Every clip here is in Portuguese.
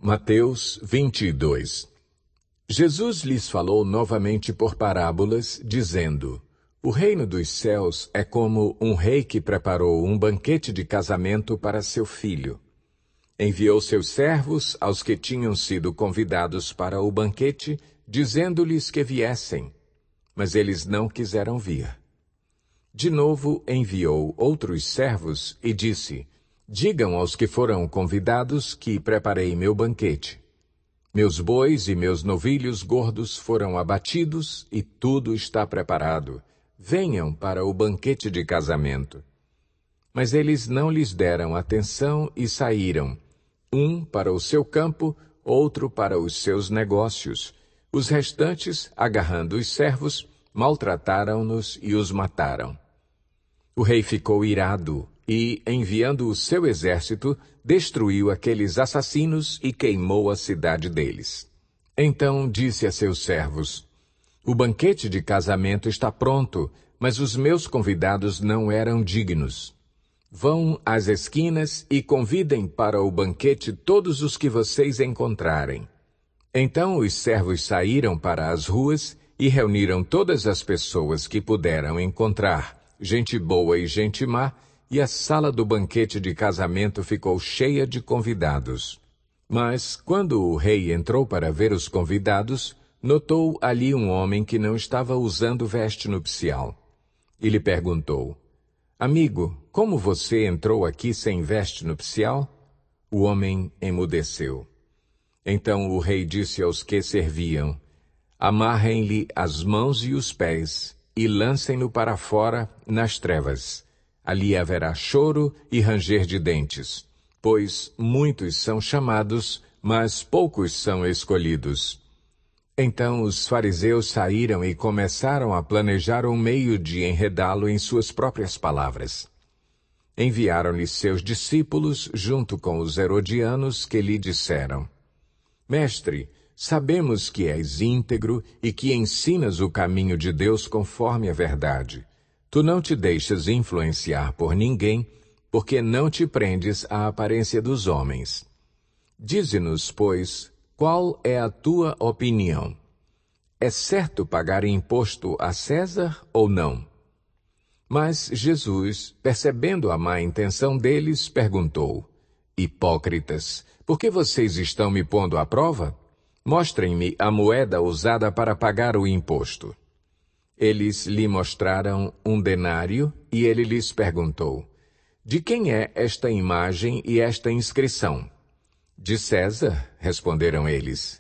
Mateus 22. Jesus lhes falou novamente por parábolas, dizendo: O reino dos céus é como um rei que preparou um banquete de casamento para seu filho. Enviou seus servos aos que tinham sido convidados para o banquete, dizendo-lhes que viessem, mas eles não quiseram vir. De novo enviou outros servos e disse: Digam aos que foram convidados que preparei meu banquete. Meus bois e meus novilhos gordos foram abatidos e tudo está preparado. Venham para o banquete de casamento. Mas eles não lhes deram atenção e saíram, um para o seu campo, outro para os seus negócios. Os restantes, agarrando os servos, maltrataram-nos e os mataram. O rei ficou irado e, enviando o seu exército, destruiu aqueles assassinos e queimou a cidade deles. Então disse a seus servos: O banquete de casamento está pronto, mas os meus convidados não eram dignos. Vão às esquinas e convidem para o banquete todos os que vocês encontrarem. Então os servos saíram para as ruas e reuniram todas as pessoas que puderam encontrar, gente boa e gente má, e a sala do banquete de casamento ficou cheia de convidados. Mas, quando o rei entrou para ver os convidados, notou ali um homem que não estava usando veste nupcial. E lhe perguntou: Amigo, como você entrou aqui sem veste nupcial? O homem emudeceu. Então o rei disse aos que serviam: Amarrem-lhe as mãos e os pés e lancem-no para fora nas trevas. Ali haverá choro e ranger de dentes, pois muitos são chamados, mas poucos são escolhidos. Então os fariseus saíram e começaram a planejar um meio de enredá-lo em suas próprias palavras. Enviaram-lhe seus discípulos junto com os herodianos, que lhe disseram: Mestre, sabemos que és íntegro e que ensinas o caminho de Deus conforme a verdade. Tu não te deixas influenciar por ninguém, porque não te prendes à aparência dos homens. Dize-nos, pois, qual é a tua opinião? É certo pagar imposto a César ou não? Mas Jesus, percebendo a má intenção deles, perguntou: Hipócritas, por que vocês estão me pondo à prova? Mostrem-me a moeda usada para pagar o imposto. Eles lhe mostraram um denário e ele lhes perguntou: De quem é esta imagem e esta inscrição? De César, responderam eles.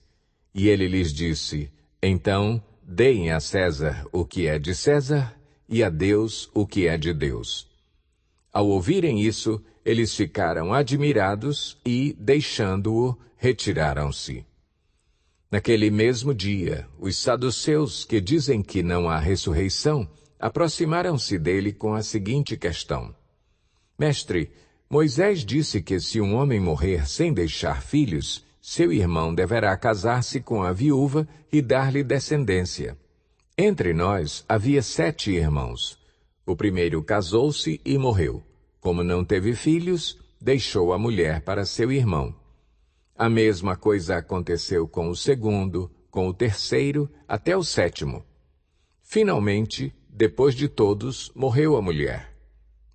E ele lhes disse: Então, deem a César o que é de César e a Deus o que é de Deus. Ao ouvirem isso, eles ficaram admirados e, deixando-o, retiraram-se. Naquele mesmo dia, os saduceus, que dizem que não há ressurreição, aproximaram-se dele com a seguinte questão: Mestre, Moisés disse que se um homem morrer sem deixar filhos, seu irmão deverá casar-se com a viúva e dar-lhe descendência. Entre nós havia 7 irmãos. O primeiro casou-se e morreu. Como não teve filhos, deixou a mulher para seu irmão. A mesma coisa aconteceu com o segundo, com o terceiro, até o 7º. Finalmente, depois de todos, morreu a mulher.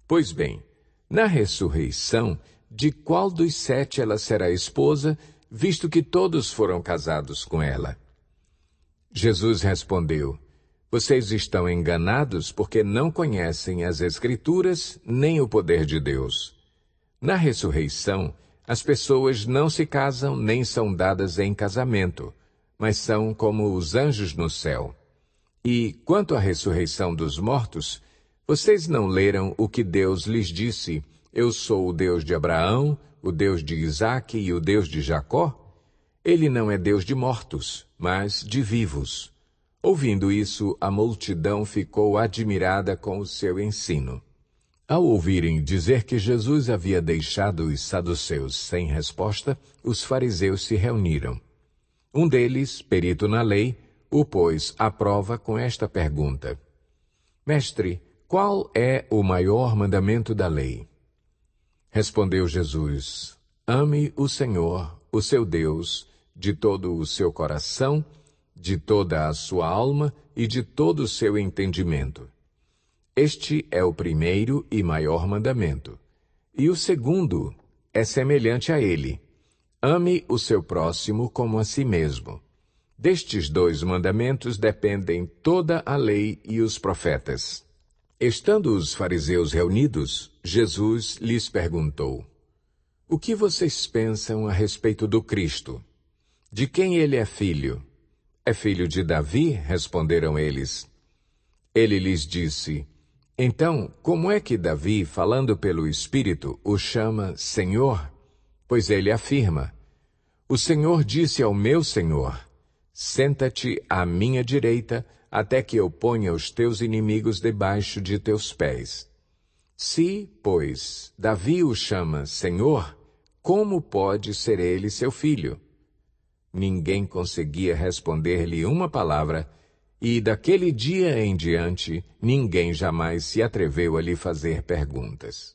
Pois bem, na ressurreição, de qual dos 7 ela será esposa, visto que todos foram casados com ela? Jesus respondeu: Vocês estão enganados porque não conhecem as Escrituras nem o poder de Deus. Na ressurreição, as pessoas não se casam nem são dadas em casamento, mas são como os anjos no céu. E, quanto à ressurreição dos mortos, vocês não leram o que Deus lhes disse: Eu sou o Deus de Abraão, o Deus de Isaque e o Deus de Jacó? Ele não é Deus de mortos, mas de vivos. Ouvindo isso, a multidão ficou admirada com o seu ensino. Ao ouvirem dizer que Jesus havia deixado os saduceus sem resposta, os fariseus se reuniram. Um deles, perito na lei, o pôs à prova com esta pergunta: Mestre, qual é o maior mandamento da lei? Respondeu Jesus: Ame o Senhor, o seu Deus, de todo o seu coração, de toda a sua alma e de todo o seu entendimento. Este é o primeiro e maior mandamento. E o segundo é semelhante a ele: ame o seu próximo como a si mesmo. Destes 2 mandamentos dependem toda a lei e os profetas. Estando os fariseus reunidos, Jesus lhes perguntou: o que vocês pensam a respeito do Cristo? De quem ele é filho? É filho de Davi? Responderam eles. Ele lhes disse: então, como é que Davi, falando pelo Espírito, o chama Senhor? Pois ele afirma: o Senhor disse ao meu Senhor: senta-te à minha direita, até que eu ponha os teus inimigos debaixo de teus pés. Se, pois, Davi o chama Senhor, como pode ser ele seu filho? Ninguém conseguia responder-lhe uma palavra, e daquele dia em diante, ninguém jamais se atreveu a lhe fazer perguntas.